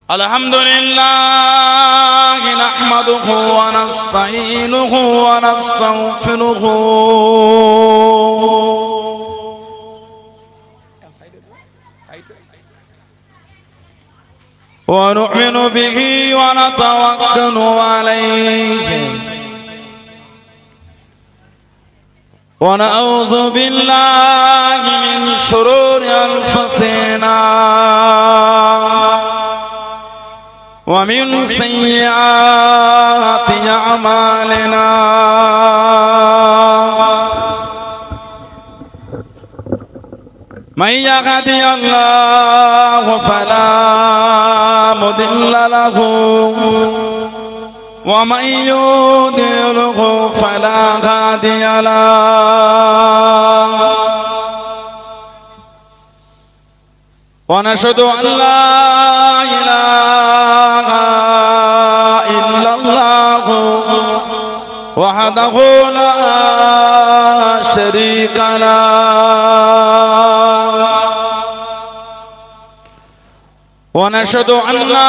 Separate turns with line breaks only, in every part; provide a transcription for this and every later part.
अल्हम्दुलिल्लाह नहमदुहु व नस्तईनुहु व नस्तगफिरुहु व नु'मिनु बिही व नतवक्कलु अलैहि व नऊज़ु बिल्लाहि मिन शुरूरि अनफुसिना वमिन सय्यिआति अमालिना मन यहदिहिल्लाहु फला मुदिल्ल लहु व मन युद्लिल्हु फला हादिय लहु व नशहदु अन ला इलाहा इल्लल्लाहु वहदहु ला शरीका लहु व नशहदु अन्ना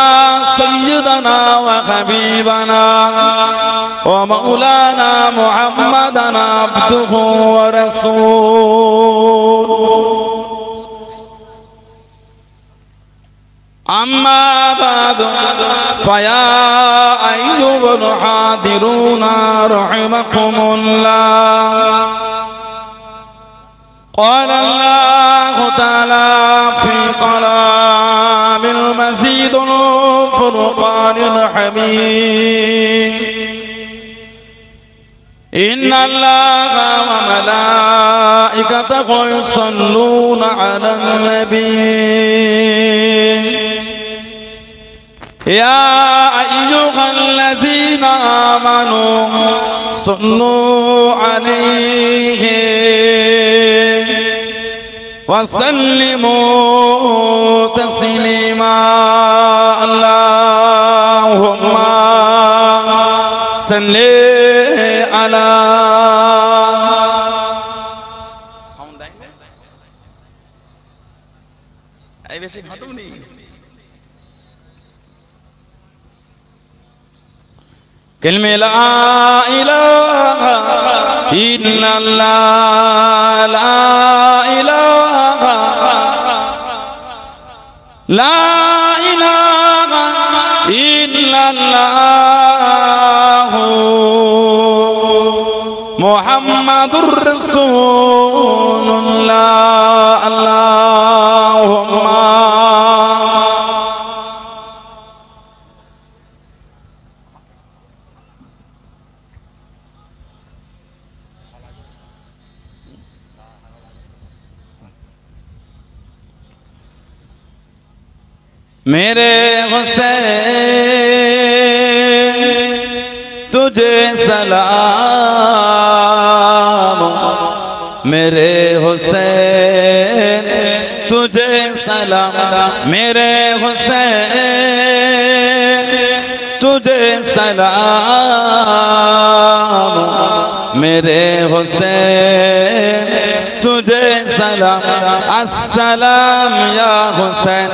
सय्यदना व हबीबना व मौलाना मुहम्मदन अब्दुहु व रसूलुहु अम्मा बाद फया अय्युहल हादिरूना रहमकुमुल्लाह क़ाल अल्लाहु तआला फ़ी कलामिल मजीदिल फ़ुरक़ानिल हमीद इन्नल्लाहा व मलाइकतहु युसल्लूना अलन नबी या अय्युहल्लज़ीना आमनू सल्लू अलैहि वसल्लिमू तस्लीमा अल्लाहुम्मा सल्ली अला साउंड आए आई बेशक हटो नहीं कलमे ला इलाहा इल्लल्लाह ला इलाहा इल्लल्लाह मुहम्मदुर रसूलुल्लाह अल्लाहुम्मा मेरे हुसैन तुझे सलाम मेरे हुसैन तुझे सलाम मेरे हुसैन तुझे सलाम मेरे हुसैन तुझे सलाम अस्सलाम या हुसैन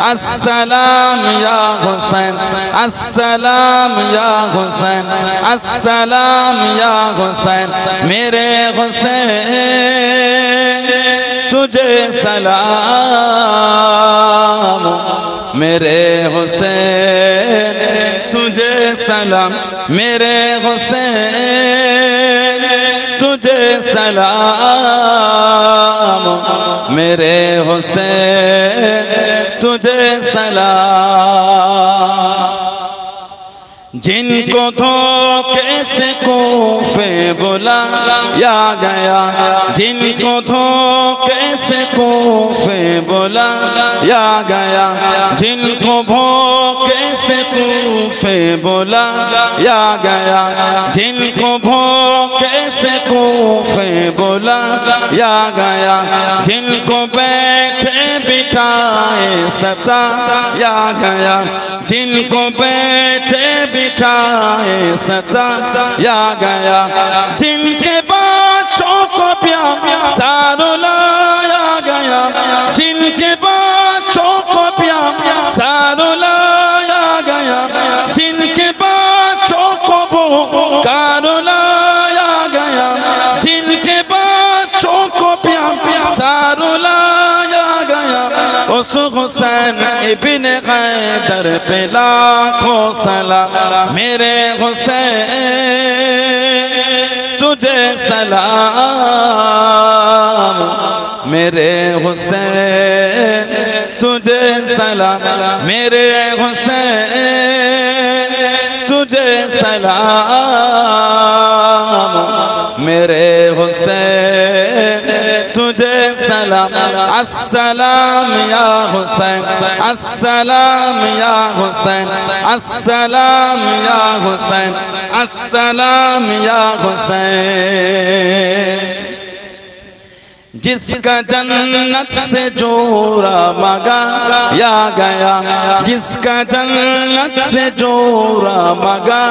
अस्सलाम या हुसैन अस्सलाम या हुसैन अस्सलाम या हुसैन मेरे हुसैन तुझे सलाम मेरे हुसैन तुझे सलाम मेरे हुसैन तुझे सलाम मेरे हुसैन तुझे सलाम जिनको धोखे से कूफे बुलाया गया जिनको धोखे से कूफे बुलाया गया जिनको भोखे से कूफे बुलाया गया जिनको भोखे से कूफे बुलाया गया जिनको बैठे बिठाए सताया गया जिनको बैठे बिठाए सताया गया जिनके बच्चों को प्यार लाया गया जिनके बच्चों को प्यार लाया उस हुसैन इब्ने हैदर पे लाखों सलाम। मेरे हुसैन तुझे सलाम, मेरे हुसैन तुझे सलाम, मेरे हुसैन तुझे सलाम, मेरे हुसैन तुझे सलाम। अस्सलाम या हुसैन, अस्सलाम या हुसैन, अस्सलाम या हुसैन, अस्सलाम या हुसैन। जिसका जन्नत से जोड़ा मगा या गया, जिसका जन्नत से जोड़ा मगा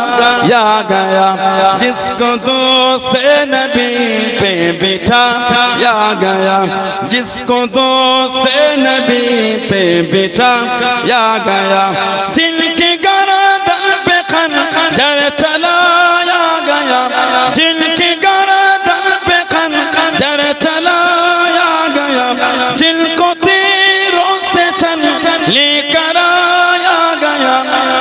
या गया, जिसको दो से नबी पे बिठा या गया, जिसको दो से नबी पे बिठा या गया, जिनकी गर्दन पे खंजर चलाया गया, जिनकी गर्दन पे खंजर चलाया गया, जिनको तीरों से छलनी कराया गया,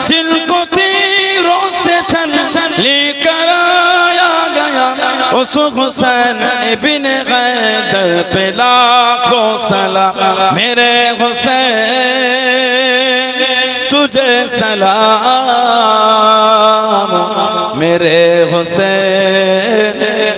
जिनको तीरों से छलनी कराया गया, उस हुसैन इब्ने हैदर पे लाखों सलाम। मेरे हुसैन तुझे सलाम, मेरे हुसैन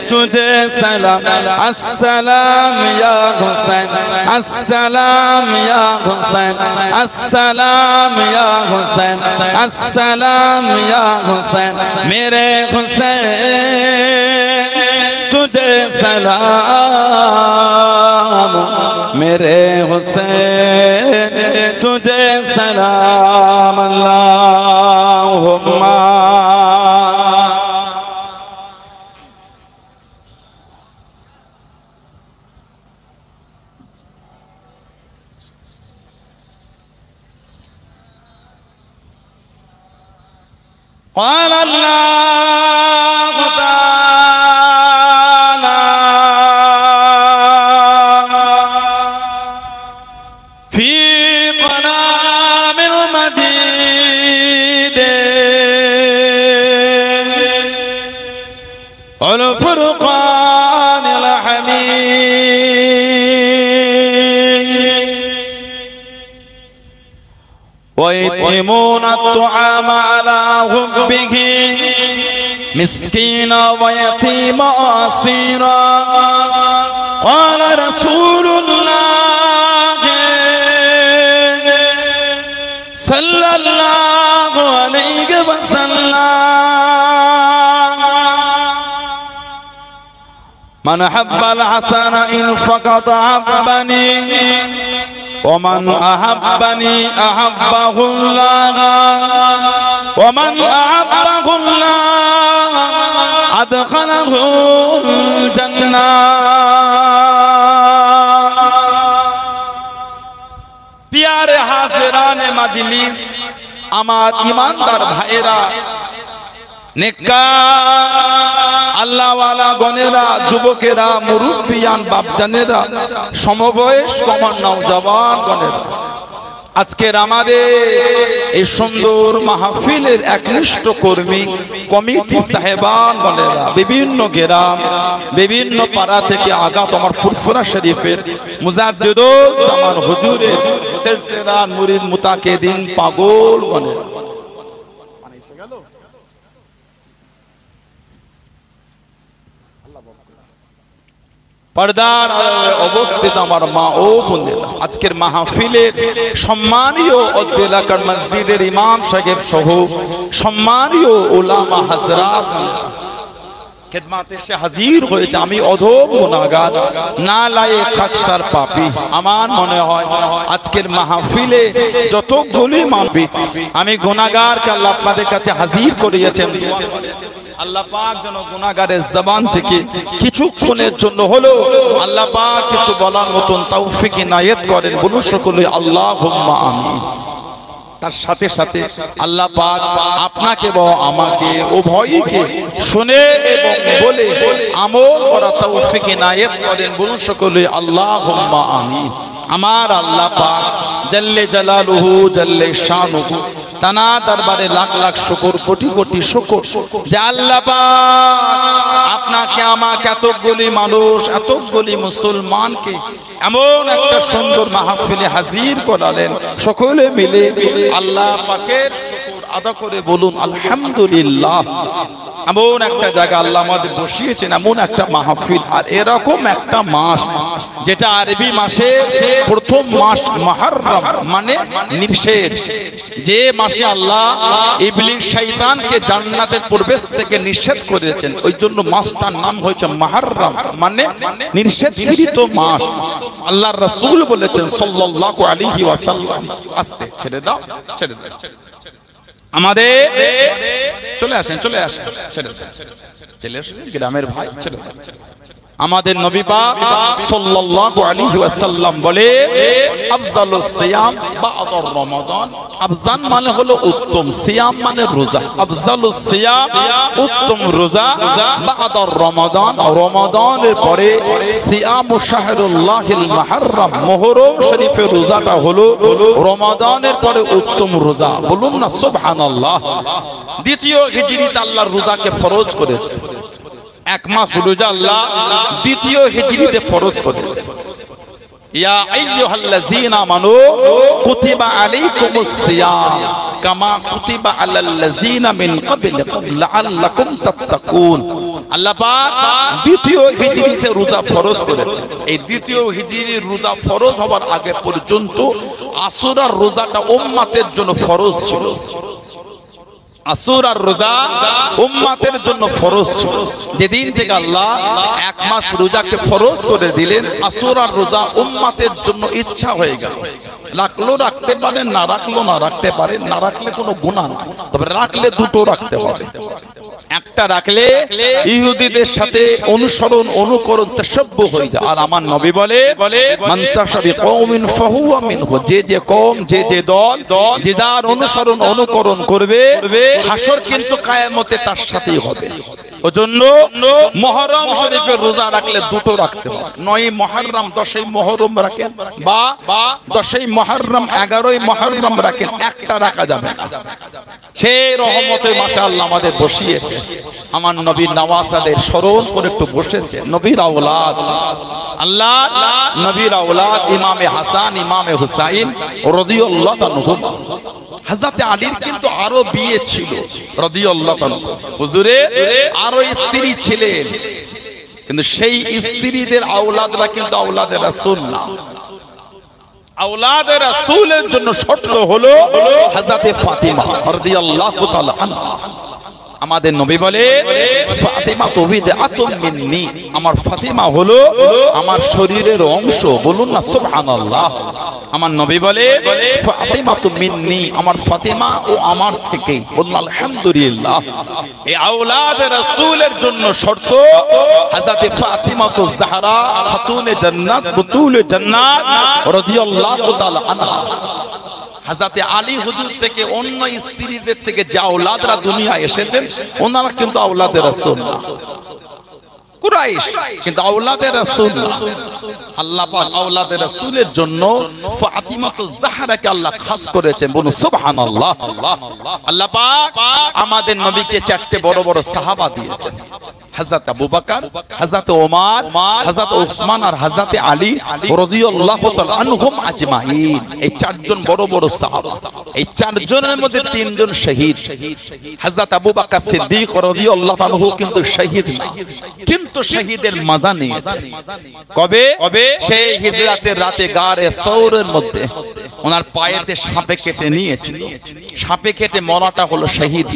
तुझे सलाम। अस्सलाम या हुसैन, अस्सलाम या हुसैन, अस्सलाम या हुसैन, अस्सलाम या हुसैन। मेरे हुसैन तुझे सलाम, मेरे हुसैन तुझे सलाम। अल्लाहुम्मा قال الله تعالى في كلام المجيد والفرقان الحميد ويطعمون الطعام على حبه مسكينا ويتيما واسيرا قال رسول الله صلى الله عليه وسلم من حب الحسن إن فقط حبني ومن أحبني أحبه الله ومن أحبه الله أدخله الجنة प्यारे हाज़िराने मजलिस আমার ईमानदार भाईरा नेककार আল্লাহ ওয়ালা গনেরা যুবকেরা মুরব্বিয়ান বাপজানেরা সমবয়স কমন নওজওয়ান গনেরা আজকের আমাদের এই সুন্দর মাহফিলের একনিষ্ঠ কর্মী কমিটি সাহেবান গনেরা বিভিন্ন গ্রাম বিভিন্ন পাড়া থেকে আগত আমার ফুরফুরা শরীফের মুজাদ্দিদুল জামান হুজুরের সিলসিলার মুরিদ মুতাকিদিন পাগল গনেরা पर्दार अवस्थित আমার মা ও বোনেরা আজকের মাহফিলের সম্মানীয় এলাকার মসজিদের ইমাম সাহেব সহ সম্মানীয় উলামা হযরত খিদমতে এসে হাজির হয়েছে আমি অধম গুনাহগার নালায়েক আকসার পাপী আমার মনে হয় আজকের মাহফিলে যতগুলি মানবি আমি গুনাহগারকে আল্লাহ আপনাদের কাছে হাজির করিয়েছেন আল্লাহ পাক যেন গুনাহগারের জবান থেকে কিছুক্ষণের জন্য হলো আল্লাহ পাক কিছু বলার মতন তৌফিক ইনায়েত করেন বলুন সকলে আল্লাহুম্মা আমিন তার সাথে সাথে আল্লাহ পাক আপনাকে বা আমাকে উভয়কে শুনে এবং বলে আমল করা তৌফিক ইনায়েত করেন বলুন সকলে আল্লাহুম্মা আমিন আমার আল্লাহ পাক জাল্লে জালালুহু জাল্লে শানুহু তানা দরবারে লাখ লাখ শুকর কোটি কোটি শুকর যে আল্লাহ পাক আপনাকে আমাকে এতগুলি মানুষ এতগুলি মুসলমানকে এমন একটা সুন্দর মাহফিলে হাজির করালেন সকলে মিলে আল্লাহ পাকের শুকর আদা করে বলুন আলহামদুলিল্লাহ। এমন একটা জায়গা আল্লাহ আমাদের বসিয়েছেন, এমন একটা মাহফিল, আর এরকম একটা মাস যেটা আরবি মাসে প্রথম মাস মুহররম মানে নিষেধ, যে মাসে আল্লাহ ইবলিস শয়তানকে জান্নাতের প্রবেশ থেকে নিষেধ করেছেন, ওই জন্য মাসটার নাম হয়েছে মুহররম মানে নিষেধকৃত মাস। আল্লাহর রাসূল বলেছেন সাল্লাল্লাহু আলাইহি ওয়াসাল্লাম, আস্তে ছেড়ে দাও ছেড়ে দাও আমাদের চলে আসেন ছেড়ে আসেন গ্রামের ভাই ছেড়ে দাও। আমাদের নবী পাক সাল্লাল্লাহু আলাইহি ওয়াসাল্লাম বলে আফজালুস সিয়াম বা'দা রমাদান, আফজাল মানে হলো উত্তম, সিয়াম মানে রোজা, আফজালুস সিয়াম উত্তম রোজা বা'দা রমাদান, রমাদানের পরে সিয়াম শাহরুল্লাহিল মুহররম, মুহররম শরীফের রোজাটা হলো রমাদানের পরে উত্তম রোজা, বলুন না সুবহানাল্লাহ। দ্বিতীয় হিজরিতে আল্লাহর রোজাকে ফরজ করেছে, এক মাস রোজা আল্লাহ দ্বিতীয় হিজরিতে ফরজ করেছে। ইয়া আইয়ুহাল্লাযীনা আমানু কুতিবা আলাইকুমুস সিয়াম কামা কুতিবা আলাল্লাযীনা মিন ক্বাবলিকুম লাআল্লাকুম তাত্তাকুন। আল্লাহ পাক দ্বিতীয় হিজরিতে রোজা ফরজ করেছে। এই দ্বিতীয় হিজরির রোজা ফরজ হওয়ার আগে পর্যন্ত আশুরার রোজাটা উম্মতের জন্য ফরজ ছিল। আশুরার রোজা উম্মতের জন্য ফরজ ছিল। যেদিন থেকে আল্লাহ এক মাস রোজাকে ফরজ করে দিলেন, আশুরার রোজা উম্মতের জন্য ইচ্ছা হয়ে গেল। রাখলো রাখতে পারেন, না রাখলো না রাখতে পারেন, না রাখলে কোনো গুনাহ না, তবে রাখলে দুটো রাখতে হবে। একটা রাখলে ইহুদিদের সাথে অনুসরণ অনুকরণ তাশাব্বু হয়ে যায়। আর আমার নবী বলে মান তাশাবি কওমিন ফাহুয়া মিনহু, যে যে কওম যে যে দল যে যার অনুসরণ অনুকরণ করবে হাসর কিন্তু কিয়ামতে তার সাথেই হবে। ওজন্য মুহররম শরীফের রোজা রাখলে দুটো রাখতে হবে, 9ই মুহররম 10ই মুহররম রাখেন বা 10ই মুহররম 11ই মুহররম রাখেন, একটা রাখা যাবে না। সেই রহমতের মাশাআল্লাহ আমাদের বসিয়েছে, আমার নবীর নওয়াসাদের স্মরণ করে একটু বসেছে। নবীর আওলাদ আল্লাহ নবীর আওলাদ ইমামে হাসান ইমামে হুসাইন রাদিয়াল্লাহু আনহুম। হযরত আলীর কিন্তু আরো বিয়ে ছিল রাদিয়াল্লাহু আনহু, হুজুরে আরো স্ত্রী ছিলেন, কিন্তু সেই স্ত্রীদের আওলাদরা কিন্তু আওলাদে রাসূল না। আওলাদে রাসূলের জন্য শর্ত হলো হযরত ফাতিমা রাদিয়াল্লাহু তাআলা আনহা। আমাদের নবী বলে ফাতিমা বিদআতুম মিন্নি, আমার ফাতিমা হলো আমার শরীরের অংশ, বলুন না সুবহানাল্লাহ। আমার নবী বলে ফাতিমা মিন্নি, আমার ফাতিমা ও আমার থেকে, বলুন আলহামদুলিল্লাহ। এই আওলাদ রাসূলের জন্য শর্ত হযরত ফাতিমা জাহরা খাতুনে জান্নাত বুতুলে জান্নাত রাদিয়াল্লাহু তাআলা আনহা। হযরত আলী হুজুর থেকে অন্য স্ত্রীদের থেকে যে আওলাদরা দুনিয়া এসেছেন ওনারা কিন্তু আওলাদে রাসূল না, কুরাইশ কিন্তু আওলাদে রাসূল না। আল্লাহ পাক আওলাদে রাসূলের জন্য ফাতিমা জাহরাকে আল্লাহ খাস করেছেন, বলুন সুবহানাল্লাহ। আল্লাহ পাক আমাদের নবীকে চারটি বড় বড় সাহাবা দিয়েছেন, হযরত আবু বকর, হযরত ওমর, হযরত ওসমান আর হযরত আলী রাদিয়াল্লাহু তাআলা আনহুম আজমাইন। এই চারজন বড় বড় সাহাবা, এই চারজনের মধ্যে তিনজন শহীদ। হযরত আবু বকর সিদ্দিক রাদিয়াল্লাহু আনহু কিন্তু শহীদ না, কিন্তু শহীদের মজা নিয়েছেন। কবে? সেই হিজরাতের রাতে গারে সৌরের মধ্যে ওনার পায়েতে সাপে কেটে নিয়েছিল। সাপে কেটে মরাটা হলো শহীদ,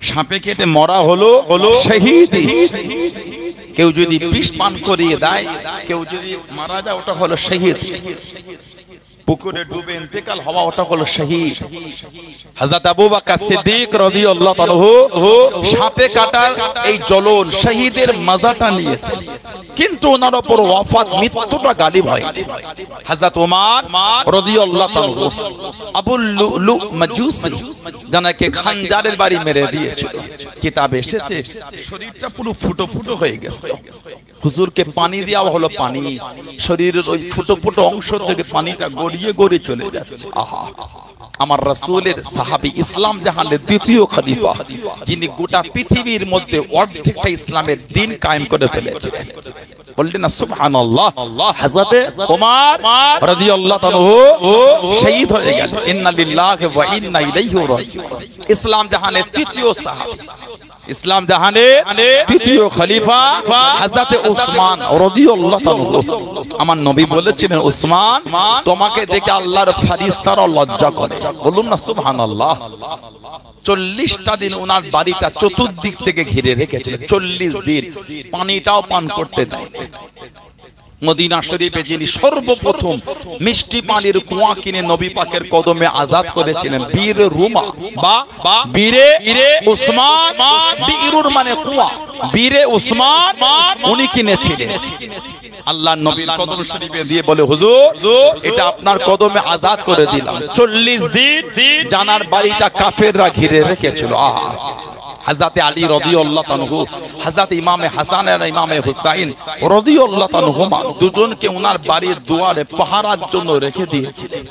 সাপে কেটে মরা হলো শহীদ। কেউ যদি বিষ পান করিয়ে দেয়, কেউ যদি মারা যায়, ওটা হলো শহীদ। পুকুরে ডুবে ইন্তেকাল হওয়া ওটা হলো শহীদ। হযরত আবু বকর সিদ্দিক রাদিয়াল্লাহু তাআলা সাপে কাটার এই জ্বলন শহীদের মজাটা নিয়েছেন, কিন্তু ওনার উপর ওয়াফাত মৃত্যুটা গালিব হয়। হযরত ওমর রাদিয়াল্লাহু তাআলা আবু লুলু মাজুসি জানাকে খানজারের বাড়ি মেরে দিয়েছিল। কিতাবে এসেছে শরীরটা পুরো ফুটো ফুটো হয়ে গেছে। হুজুরকে পানি দেওয়া হলো, পানি শরীরের ওই ফুটো ফুটো অংশ থেকে পানিটা গড়িয়ে গড়িয়ে চলে যাচ্ছে। আহা, আমার রাসূলের সাহাবী, ইসলাম জাহানের দ্বিতীয় খলিফা, যিনি গোটা পৃথিবীর মধ্যে অর্ধেকটা ইসলামের দ্বীন কায়েম করে ফেলেছিলেন। বললেন না সুবহানাল্লাহ। হযরত ওমর রাদিয়াল্লাহু তাআলা শহীদ হয়ে গেল। ইন্না লিল্লাহি ওয়া ইন্না ইলাইহি রাজিউন। ইসলাম জাহানের তৃতীয় সাহাবী, ইসলাম জাহানের তৃতীয় খলিফা হযরত উসমান রাদিয়াল্লাহু তাআলা। আমার নবী বলেছিলেন, উসমান তোমাকে দেখে আল্লাহর ফেরেশতারা লজ্জা করে। বলুন না সুবহানাল্লাহ। 40টা দিন ওনার বাড়িটা চতুর্দিক থেকে ঘিরে রেখেছিলেন। 40 দিন পানিটাও পান করতে দেয়। মদিনা শরীফে যিনি সর্বপ্রথম মিষ্টি পানির কুয়া কিনে নবী পাকের কদমে আজাদ করেছিলেন, বীর রুমা বা বীরে উসমান, বীরুর মানে কুয়া, বীরে উসমান উনি কিনেছিলেন। আল্লাহর নবীর কদম শরীফে দিয়ে বলে, হুজুর এটা আপনার কদমে আজাদ করে দিলাম। 40 দিন জানার বাড়িটা কাফেররা ঘিরে রেখেছিল। আহা, হযরত আলী রাদিয়াল্লাহু তাআলা, হযরত ইমামে হাসান আর ইমামে হুসাইন রাদিয়াল্লাহু তাআলা দুজনকে ওনার বাড়ির দুয়ারে পাহারার জন্য রেখে দিয়েছিলেন।